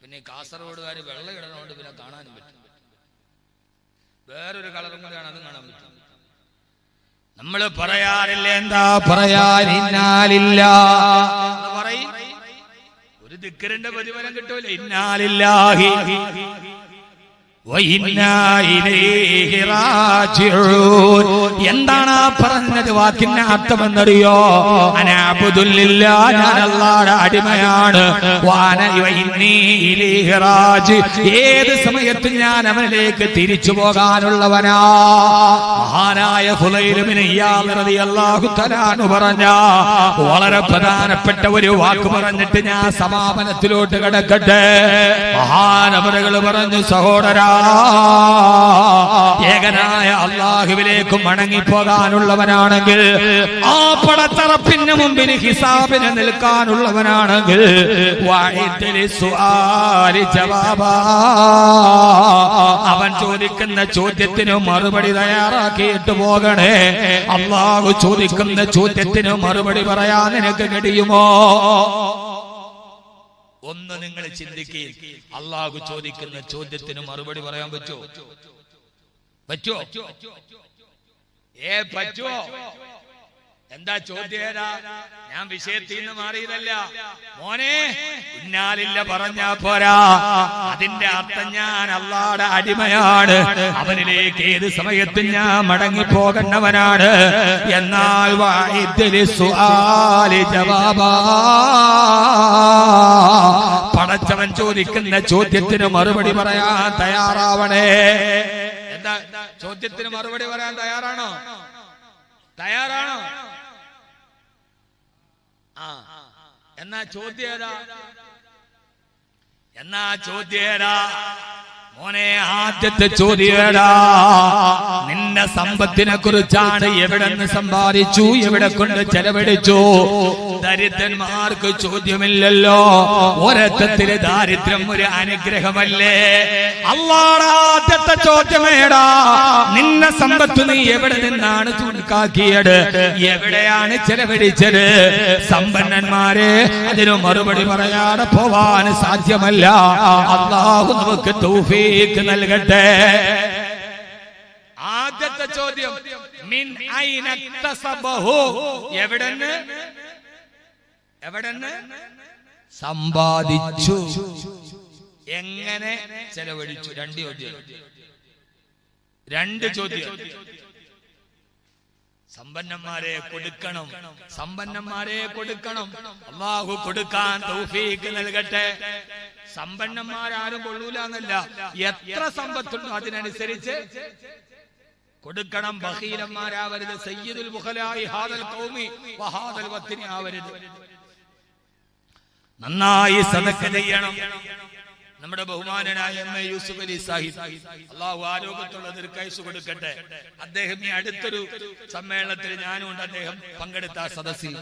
പിന്നെ കാസർഗോഡുകാർ വെള്ളം ഇടണോണ്ട് പിന്നെ കാണാനും പറ്റും. വേറൊരു കളറും കൂടെയാണ്, അതും കാണാൻ പറ്റും. നമ്മൾ പറയാറില്ല, എന്താ പറയാൻ? പറയും, ഒരു ദിക്റിന്റെ പ്രതിഫലം കിട്ടൂല. ഇന്നാലില്ലാഹി എന്താണ് പറഞ്ഞത് വാക്കിന്റെ അർത്ഥമെന്നറിയോ? ഞാൻ അല്ലാഹുവിന്റെ അടിമയാണ്. ഏത് സമയത്തും ഞാൻ അവനിലേക്ക് തിരിച്ചു പോകാനുള്ളവനാ. മഹാനായ ഹുദൈൽ ഇബ്നു ഇയാദ് റളിയല്ലാഹു തആല അൻഹു പറഞ്ഞ വളരെ പ്രധാനപ്പെട്ട ഒരു വാക്ക് പറഞ്ഞിട്ട് ഞാൻ സമാപനത്തിലോട്ട് കടക്കട്ടെ. മഹാനവറുകൾ പറഞ്ഞു, സഹോദരാ, ഏകനായ അല്ലാഹുവിലേക്ക് മടങ്ങിപ്പോകാനുള്ളവനാണെങ്കിൽ, ആ പടത്തറപ്പിന് മുമ്പിൽ ഹിസാബിന് നിൽക്കാനുള്ളവനാണെങ്കിൽ, അവൻ ചോദിക്കുന്ന ചോദ്യത്തിന് മറുപടി തയ്യാറാക്കിയിട്ട് പോകണേ. അല്ലാഹു ചോദിക്കുന്ന ചോദ്യത്തിന് മറുപടി പറയാൻ നിനക്ക് കഴിയുമോ? ഒന്ന് നിങ്ങൾ ചിന്തിക്കുക. അല്ലാഹു ചോദിക്കുന്ന ചോദ്യത്തിന് മറുപടി പറയാൻ പറ്റുമോ? പറ്റുമോ? എന്താ ചോദ്യം? ഞാൻ വിഷയത്തിൽ നിന്ന് മാറിയതല്ല മോനെ. ഇന്നാലില്ല പറഞ്ഞാ പോരാ. അതിന്റെ അർത്ഥം ഞാൻ അല്ലാഹുവിന്റെ അടിമയാണ്, അവനിലേക്ക് ഏത് സമയത്തും ഞാൻ മടങ്ങി പോകേണ്ടവനാണ്. എന്നാൽ പടച്ചവൻ ചോദിക്കുന്ന ചോദ്യത്തിന് മറുപടി പറയാൻ തയ്യാറാവണേ. എന്താ ചോദ്യത്തിന് മറുപടി പറയാൻ തയ്യാറാണോ? തയ്യാറാണോ? എന്നാ ചോദ്യേടാ മോനെ. ആദ്യത്തെ ചോദ്യേടാ, നിന്റെ സമ്പത്തിനെ കുറിച്ചാണ്. എവിടെ നിന്ന് സമ്പാദിച്ചു, എവിടെ കൊണ്ട് ചെലവഴിച്ചു? ദരിദ്രന്മാർക്ക് ചോദ്യമില്ലല്ലോ. ഒരർത്ഥത്തില് ദാരിദ്ര്യം ഒരു അനുഗ്രഹമല്ലേ? അല്ലാഹുവിന്റെ ആദ്യത്തെ ചോദ്യമേടാ, നിന്നെ സമ്പത്ത് നീ എവിടെ നിന്നാണ് ചൂണ്ടിക്കാക്കിയത്, എവിടെയാണ് ചെലവഴിച്ചത്? സമ്പന്നന്മാരെ അതിന് മറുപടി പറയാതെ പോവാൻ സാധ്യമല്ല. അല്ലാഹു നമുക്ക് തൗഫീഖ് നൽകട്ടെ. ആദ്യത്തെ ചോദ്യം, മിൻ ഐന തസബഹു, എവിടെന്ന് സമ്പാദിച്ചു, എങ്ങനെ ചെലവഴിച്ചു? രണ്ട് ചോദ്യം. സമ്പന്നന്മാരെ കൊടുക്കണം. അല്ലാഹു കൊടുക്കാൻ തൗഫീഖ് നൽകട്ടെ. സമ്പന്നന്മാരാരും കൊള്ളൂല എന്നല്ല, എത്ര സമ്പത്തുണ്ടോ അതിനനുസരിച്ച് കൊടുക്കണം. ബഖീലന്മാരാവരുത്. സയ്യിദുൽ ബുഖലായി ഹാദൽ ഖൗമി വഹാദൽ വത്നി ആവരുത്. നന്നായി സദഖ ചെയ്യണം. നമ്മുടെ ബഹുമാനനായ എം എ യൂസുഫ് അലി സാഹിബ്, അല്ലാഹു ആരോഗ്യത്തുള്ള ദീർഘായുസ്സ് കൊടുക്കട്ടെ. അദ്ദേഹം ഈ അടുത്തൊരു സമ്മേളനത്തിൽ ഞാനുണ്ട്, അദ്ദേഹം പങ്കെടുത്ത സദസ്സിൽ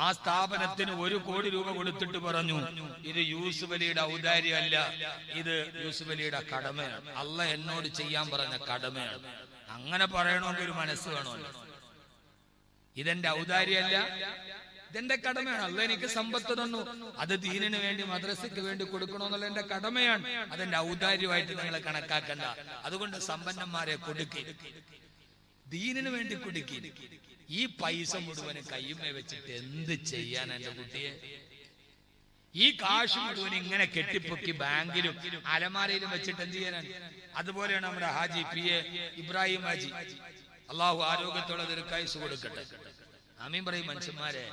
ആ സ്ഥാപനത്തിന് 1 കോടി രൂപ കൊടുത്തിട്ട് പറഞ്ഞു, ഇത് യൂസുഫ് അലിയുടെ ഔദാര്യമല്ല, ഇത് യൂസുഫ് അലിയുടെ കടമയാണ്, അല്ലാഹ് എന്നോട് ചെയ്യാൻ പറഞ്ഞ കടമയാണ്. അങ്ങനെ പറയണമെങ്കിൽ ഒരു മനസ്സ് വേണമല്ലോ. ഇതെന്റെ ഔദാര്യമല്ല, ഇതെന്റെ കടമയാണ്. അല്ലാഹ് എനിക്ക് സമ്പത്ത് തന്നു, അത് ദീനിന് വേണ്ടി, മദ്രസയ്ക്ക് വേണ്ടി കൊടുക്കണമെന്നുള്ള എന്റെ കടമയാണ്. അതെന്റെ ഔദാര്യമായിട്ട് നിങ്ങൾ കണക്കാക്കണ്ട. അതുകൊണ്ട് സമ്പന്നന്മാരെ കൊടുക്കി, ദീനിന് വേണ്ടി കൊടുക്കി. ഈ പൈസ മുഴുവന് കയ്യുമേ വെച്ചിട്ട് എന്ത് ചെയ്യാൻ എന്റെ കുട്ടിയെ? ഈ കാശ് മുഴുവൻ ഇങ്ങനെ കെട്ടിപ്പൊക്കി ബാങ്കിലും അലമാരയിലും വെച്ചിട്ട് എന്ത് ചെയ്യാനാണ്? അതുപോലെയാണ് നമ്മുടെ ഹാജി പി എ ഇബ്രാഹിം ഹാജി, അള്ളാഹു ആരോഗ്യത്തോടെ ദീർഘായുസ്സ് കൊടുക്കട്ടെ. ആമീൻ പറയും മനുഷ്യന്മാരെ.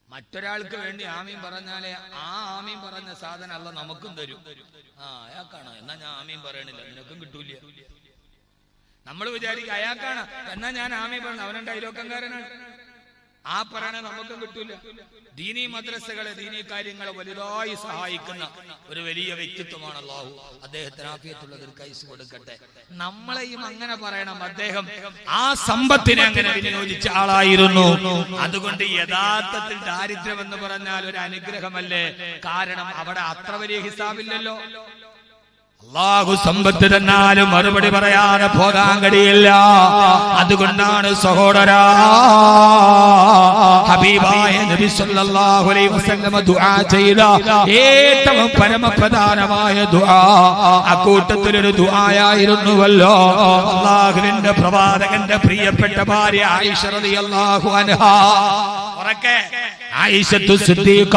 മറ്റൊരാൾക്ക് വേണ്ടി ആമീൻ പറഞ്ഞാലേ ആ ആമീൻ പറഞ്ഞ സാധനം അല്ല നമുക്കും തരും. അയാൾക്കാണ്, എന്നാ ഞാൻ ആമീൻ പറയണില്ല, നിനക്കും കിട്ടൂല. നമ്മൾ വിചാരിക്കും അയാൾക്കാണ്, എന്നാ ഞാൻ ആമീൻ പറഞ്ഞു, അവനുണ്ട് അയലോക്കംകാരനാണ്, ആ പറയണ നമുക്കും കിട്ടൂല. ദീനി മദ്രസകളെ, ദീനി കാര്യങ്ങളെ വലുതായി സഹായിക്കുന്ന ഒരു വലിയ വ്യക്തിത്വമാണ് അല്ലാഹു. അദ്ദേഹത്തിന് ആഫിയത്തുള്ള ദീർഘായുസ്സ് കൊടുക്കട്ടെ. നമ്മളെയും അങ്ങനെ പറയണം. അദ്ദേഹം ആ സമ്പത്തിനെ അങ്ങനെ വിനിയോഗിച്ച ആളായിരുന്നു. അതുകൊണ്ട് യഥാർത്ഥത്തിൽ ദാരിദ്ര്യം എന്ന് പറഞ്ഞാൽ ഒരു അനുഗ്രഹമല്ലേ? കാരണം അവിടെ അത്ര വലിയ ഹിസാബില്ലല്ലോ. അല്ലാഹു സമ്പത്ത് തന്നാലും മറുപടി പറയാതെ പോകാൻ കഴിയില്ല. അതുകൊണ്ടാണ് സഹോദരാ, ഹബീബായ നബി സല്ലല്ലാഹു അലൈഹി വസല്ലം ദുആ ചെയ്ത ഏറ്റവും പരമപ്രധാനമായ ദുആ അക്കൂട്ടത്തിലൊരു ദുആയായിരുന്നുവല്ലോ. അല്ലാഹുവിന്റെ പ്രവാചകന്റെ പ്രിയപ്പെട്ട ഭാര്യ ആയിഷ റളിയല്ലാഹു അൻഹാ, ഉറക്കെ ആയിഷത്തു സിദ്ദീഖ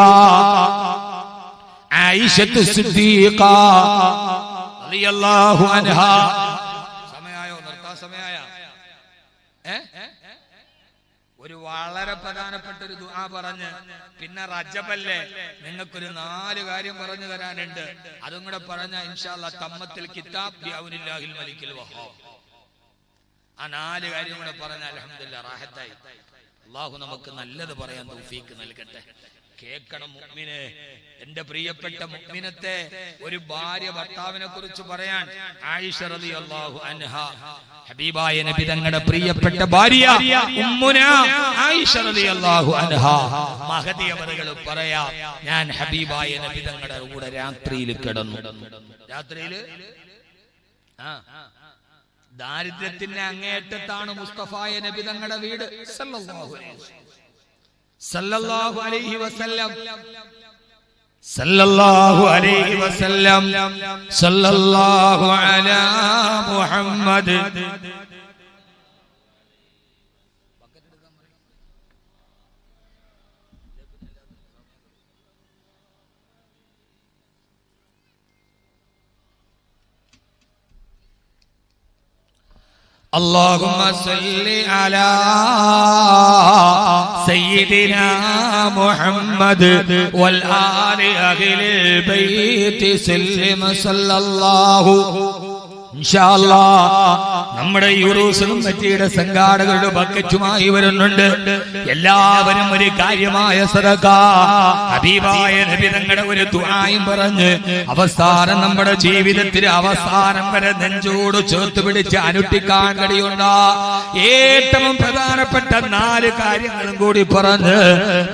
റളിയല്ലാഹു അൻഹാ. സമയായോ? നിർത്താൻ സമയായ? ഒരു വളരെ പ്രധാനപ്പെട്ട ഒരു ദുആ പറഞ്ഞ് പിന്നെ റജബല്ലേ, നിങ്ങൾക്കൊരു 4 കാര്യം പറഞ്ഞു തരാനുണ്ട്. അതും കൂടെ പറഞ്ഞ ഇൻഷാ അല്ലാഹ് തമ്മത്തിൽ കിതാബ് ബിഔനില്ലാഹിൽ മലിക്കിൽ വഹാബ്. ആ 4 കാര്യം കൂടെ പറഞ്ഞ അൽഹംദുലില്ലാഹ് റാഹത്തായി. അല്ലാഹു നമുക്ക് നല്ലത് പറയാൻ തൗഫീക്ക് നൽകട്ടെ. കേൾക്കണം മുഅ്മിനെ, എന്റെ പ്രിയപ്പെട്ട മുഅ്മിനത്തെ. ഒരു ഭാര്യ ഭർത്താവിനെ കുറിച്ച് പറയാൻ ആയിഷ റളിയല്ലാഹു അൻഹാ, ഹബീബായ നബി തങ്ങളുടെ പ്രിയപ്പെട്ട ഭാര്യ ഉമ്മുന ആയിഷ റളിയല്ലാഹു അൻഹാ മഹദി അവറുകൾ പറയാ, ഞാൻ ഹബീബായ നബി തങ്ങളുടെ കൂടെ രാത്രിയിൽ കിടന്നു. രാത്രിയിൽ ദാരിദ്ര്യത്തിന്റെ അങ്ങേയറ്റത്താണ് മുസ്തഫായ നബി തങ്ങളുടെ വീട് സല്ലല്ലാഹു അലൈഹി വസല്ലം. സല്ലല്ലാഹു അലൈഹി വസല്ലം. സല്ലല്ലാഹു അലാ മുഹമ്മദ്. اللهم صل على سيدنا محمد والآل أهل البيت سلم صلى الله. ഇൻഷാ അല്ലാഹ് നമ്മുടെ യൂറോസിലും മറ്റീടെ സംഘാടകരുടെ ബക്കറ്റുമായി വരുന്നുണ്ട്. എല്ലാവരും ഒരു കാര്യമായ സദഖ ഹബീബായ നബി തങ്ങളുടെ ഒരു ദുആയും പറഞ്ഞ് അവസാനം നമ്മുടെ ജീവിതത്തിൽ അവസാനം വരെ നെഞ്ചോട് ചേർത്ത് പിടിച്ച് അനുഷ്ഠിക്കാൻ കഴിയുന്ന ഏറ്റവും പ്രധാനപ്പെട്ട 4 കാര്യങ്ങളും കൂടി പറഞ്ഞ്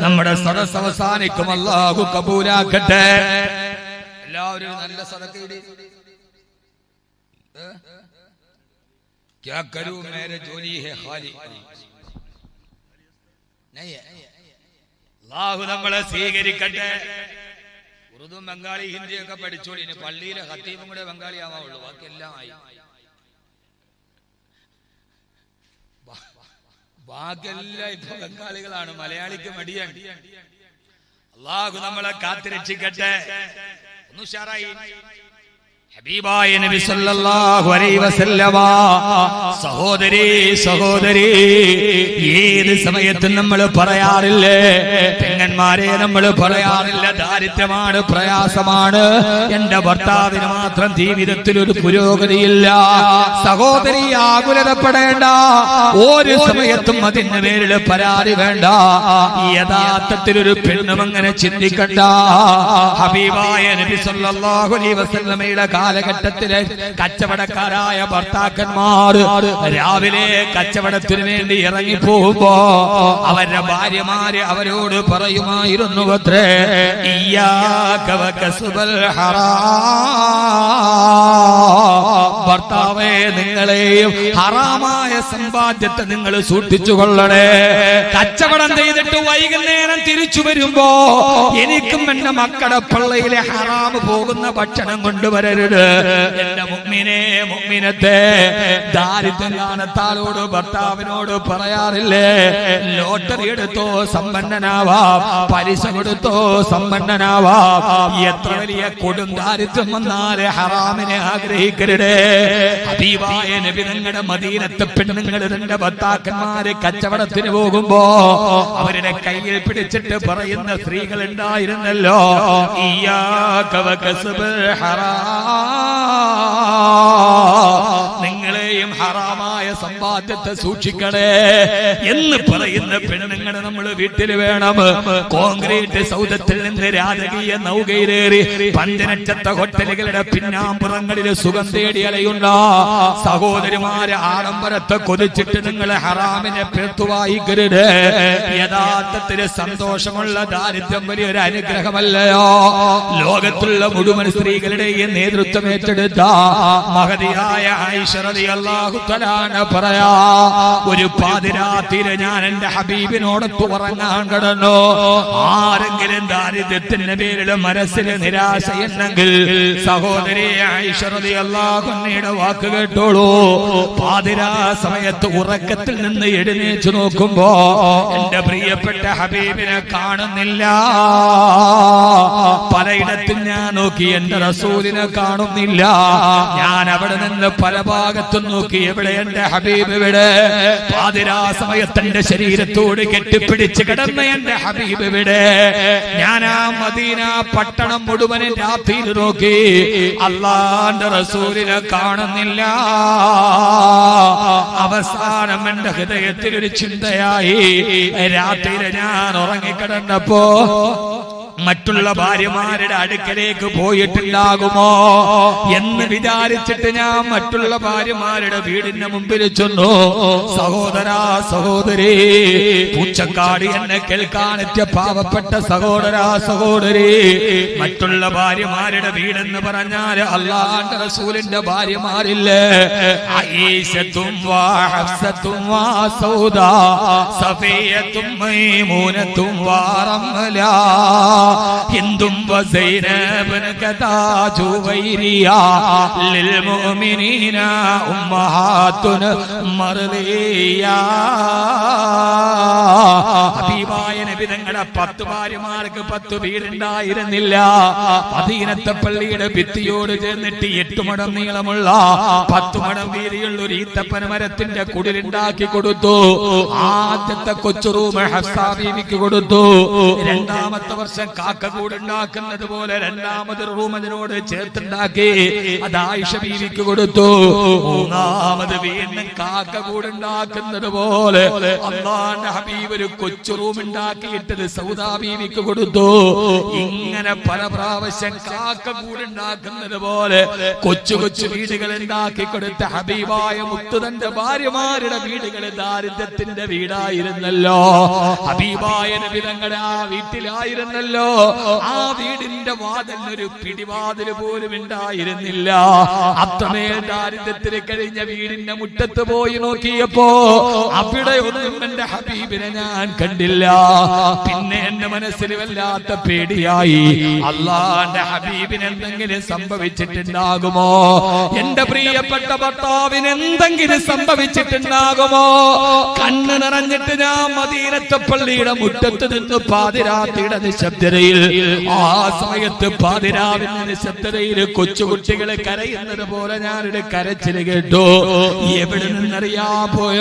നമ്മുടെ സദസ്സ് അവസാനിക്കും. അല്ലാഹു കബൂലാക്കട്ടെ. എല്ലാവരും നല്ല സദഖയുടെ क्या करूं मेरे जोली है खाली. അല്ലാഹു നമ്മളെ സ്വീകരിക്കട്ടെ. ഉറുദു ബംഗാളി ഹിന്ദി ഒക്കെ പഠിച്ചോളി. ഇനി പള്ളിയിലെ ഖത്തീബും കൂടെ ബംഗാളി ആവാവുള്ളൂ, ബാക്കിയെല്ലാം ആയി. ബാക്കിയെല്ലാം ഇപ്പൊ ബംഗാളികളാണ്, മലയാളിക്ക് മടിയാണ്. അല്ലാഹു നമ്മളെ കാത്തിരക്ഷിക്കട്ടെ. ഒന്ന് ഉഷാറായി. ഹബീബായ നബി സല്ലല്ലാഹു അലൈഹി വസല്ലമ. സഹോദരി ഏത് സമയത്തും നമ്മൾ പറയാറില്ലേ, പെങ്ങന്മാരെ നമ്മൾ പറയാറില്ല, ദാരിദ്ര്യമാണ്, പ്രയാസമാണ്, എന്റെ ഭർത്താവിന് മാത്രം ജീവിതത്തിൽ ഒരു പുരോഗതിയില്ല. സഹോദരി ആകുലതപ്പെടേണ്ട, ഒരു സമയത്തും അതിന് പേരിൽ പരാതി വേണ്ട. യഥാർത്ഥത്തിൽ ഒരു പെണ്ണും അങ്ങനെ ചിന്തിക്കണ്ട. ഹബീബായ നബി സല്ലല്ലാഹു അലൈഹി വസല്ലമയുടെ കാലഘട്ടത്തിലെ കച്ചവടക്കാരായ ഭർത്താക്കന്മാർ രാവിലെ കച്ചവടത്തിന് വേണ്ടി ഇറങ്ങിപ്പോകുമ്പോ അവരുടെ ഭാര്യമാര് അവരോട് പറയുമായിരുന്നു അത്രേ, ഇയ്യാക വകസ്ബൽ ഹറാം. ഭർത്താവേ, നിങ്ങളെയും ഹറാമായ സമ്പാദ്യത്തെ നിങ്ങൾ സൂക്ഷിച്ചുകൊള്ളണേ. കച്ചവടം ചെയ്തിട്ട് വൈകുന്നേരം തിരിച്ചു വരുമ്പോ എനിക്കും എന്റെ മക്കളുടെ പള്ളയിലെ ഹറാം പോകുന്ന ഭക്ഷണം കൊണ്ടുവരരുത്. എന്റെ മുഅ്മിനേ, മുഅ്മിനത്തെ, ദാരിദ്ര്യം കാണത്താലോട് ഭർത്താവിനോട് പറയാറില്ലേ, ലോട്ടറി എടുത്തോ സമ്പന്നനാവാം, പലിശ കൊടുത്തോ സമ്പന്നനാവാം. എത്ര വലിയ കൊടും ദാരിദ്ര്യം വന്നാലേ ഹറാമിനെ ആഗ്രഹിക്കരുതേ. ഹബീബായ നബി തങ്ങളുടെ മദീനത്തെ പെണ്ണുങ്ങൾ തന്റെ ഭർത്താക്കന്മാരെ കച്ചവടത്തിന് പോകുമ്പോ അവരുടെ കയ്യിൽ പിടിച്ചിട്ട് പറയുന്ന സ്ത്രീകൾ ഉണ്ടായിരുന്നല്ലോ, ഇയ്യാക വകസ്ബൽ ഹറാം. നിങ്ങളെയും ഹറാമായ സമ്പാദ്യത്തെ സൂക്ഷിക്കണേ എന്ന് പറയുന്ന പെണ്ണുങ്ങൾ നമ്മൾ വീട്ടിൽ വേണം. കോൺക്രീറ്റ് സൗധത്തിൽ നിന്ന് രാജകീയ നൗകയിലേറി പഞ്ചനക്ഷത്ര ഹോട്ടലുകളുടെ പിന്നാമ്പുറങ്ങളിൽ സുഖം തേടി അലയുന്ന സഹോദരിമാരെ ആഡംബരത്തെ കൊതിച്ചിട്ട് നിങ്ങൾ ഹറാമിനെ പെടുത്തുവായിക്കരുത്. യഥാർത്ഥത്തില് സന്തോഷമുള്ള ദാരിദ്ര്യം വലിയൊരു അനുഗ്രഹമല്ലയോ? ലോകത്തുള്ള മുഴുവൻ സ്ത്രീകളുടെയും നേതൃത്വം ഏറ്റെടുത്ത മഹദിയായ ആയിഷ റളിയല്ലാഹു റളിയല്ലാഹു തആല പറയാ, ഒരു പാതിരാത്രിയിൽ ഞാൻ എന്റെ ഹബീബിനോടൊത്ത് ഉറങ്ങാൻ കിടന്നു. ആരെങ്കിലും ദാരിദ്ര്യത്തിന്റെ പേരിൽ മനസ്സിൽ നിരാശയുണ്ടെങ്കിൽ സഹോദരി ആയിഷ റളിയല്ലാഹു അൻഹയുടെ വാക്ക് കേട്ടോളൂ. പാതിരാ സമയത്ത് ഉറക്കത്തിൽ നിന്ന് എഴുന്നേറ്റ് നോക്കുമ്പോ എന്റെ പ്രിയപ്പെട്ട ഹബീബിനെ കാണുന്നില്ല. പലയിടത്തും ഞാൻ നോക്കി, എന്റെ റസൂലിനെ കാണുന്നില്ല. ഞാൻ അവിടെ നിന്ന് പല ഭാഗത്തും നോക്കി, എവിടെ എന്റെ ഹബീബ്, ഇവിടെ? പാതിരാ സമയത്ത് എന്റെ ശരീരത്തോട് കെട്ടിപ്പിടിച്ച് കിടന്ന എന്റെ ഹബീബ് ഇവിടെ? ഞാൻ ആ മദീന പട്ടണം മുഴുവനും രാത്രിയിൽ നോക്കി, അല്ലാഹുവിന്റെ റസൂലിനെ കാണുന്നില്ല. അവസാനം എന്റെ ഹൃദയത്തിൽ ഒരു ചിന്തയായി, രാത്രിയിൽ ഞാൻ ഉറങ്ങിക്കിടന്നപ്പോ മറ്റുള്ള ഭാര്യമാരുടെ അടുക്കലേക്ക് പോയിട്ടുണ്ടാകുമോ എന്ന് വിചാരിച്ചിട്ട് ഞാൻ മറ്റുള്ള ഭാര്യമാരുടെ വീടിന്റെ മുമ്പിൽ ചെന്നു. സഹോദരാ, സഹോദരി, പൂച്ചക്കാട് എന്നെ കേൾക്കാനെത്തിയ പാവപ്പെട്ട സഹോദരാ, സഹോദരി, മറ്റുള്ള ഭാര്യമാരുടെ വീടെന്ന് പറഞ്ഞാൽ അല്ലാഹുവിന്റെ റസൂലിന്റെ ഭാര്യമാരില്ലേ? ആയിഷത്തും വാ ഹഫ്സത്തും വാ സൗദാ സഫിയത്തും മൈമൂനത്തും വാ റംല ഹിന്ദും വസൈനബൻ കഥാ ജുവൈരിയ ലിൽമുഅ്മിനീന ഉമ്മഹാത്തുൻ മർദിയ. ഹബീബായ നബി തങ്ങളുടെ 10 ഭാര്യമാർക്ക് 10 വീടുണ്ടായിരുന്നില്ല. മദീനത്തെ പള്ളിയുടെ ഭിത്തിയോട് ചേർന്നിട്ട് 8 മുഴം നീളമുള്ള 10 മുഴം വീതിയുള്ള ഒരു ഈത്തപ്പന മരത്തിന്റെ കുടിലുണ്ടാക്കി കൊടുത്തു. ആദ്യത്തെ കൊച്ചു റൂം ഹഫ്സാ ബീവിക്ക് കൊടുത്തു. രണ്ടാമത്തെ വർഷം കാക്കകൂടുണ്ടാക്കുന്നത് പോലെ രണ്ടാമത് റൂം അതിനോട് ചേർത്തുണ്ടാക്കി, അത് ആയിഷ ബീവിക്ക് കൊടുത്തു. മൂന്നാമത് വീണ്ടും കാക്കകൂടുണ്ടാക്കുന്നത് പോലെ അല്ലാഹുവിന്റെ ഹബീബ് ഒരു കൊച്ചു റൂം ഉണ്ടാക്കിയിട്ടത് സൗദാ ബീവിക്ക് കൊടുത്തു. ഇങ്ങനെ പല പ്രാവശ്യം കാക്കകൂടുണ്ടാക്കുന്നത് പോലെ കൊച്ചു കൊച്ചു വീടുകൾ ഉണ്ടാക്കി കൊടുത്ത ഹബീബായ മുത്ത് തന്റെ ഭാര്യമാരുടെ വീടുകൾ ദാരിദ്ര്യത്തിന്റെ വീടായിരുന്നല്ലോ. ഹബീബായ നബി തങ്ങളുടെ ആ വീട്ടിലായിരുന്നല്ലോ. ആ വീടിന്റെ വാതിലൊരു പിടിവാതിൽ പോലും ഉണ്ടായിരുന്നില്ല. അത്രമേൽ ദാരിദ്ര്യത്തിൽ കഴിഞ്ഞ വീടിന്റെ മുറ്റത്ത് പോയി നോക്കിയപ്പോ അവിടെ ഒന്നും എന്റെ ഹബീബിനെ ഞാൻ കണ്ടില്ല. പിന്നെ എന്റെ മനസ്സിൽ വല്ലാത്ത പേടിയായി, അല്ലാഹുവിന്റെ ഹബീബിന് എന്തെങ്കിലും സംഭവിച്ചിട്ടുണ്ടാകുമോ? എന്റെ പ്രിയപ്പെട്ട ഭർത്താവിന് എന്തെങ്കിലും സംഭവിച്ചിട്ടുണ്ടാകുമോ? കണ്ണ് നിറഞ്ഞിട്ട് ഞാൻ മദീനത്തെ പള്ളിയുടെ മുറ്റത്ത് നിന്ന് പാതിരാത്രിയുടെ നിശബ്ദതയിൽ, ആ സമയത്ത് പാതിരാവിന്റെ നിശബ്ദതയിൽ കൊച്ചുകുട്ടികളെ കരയുന്നത് പോലെ ഞാനൊരു കരച്ചിൽ കേട്ടു. എവിടെ നിന്നറിയാൻ പോയ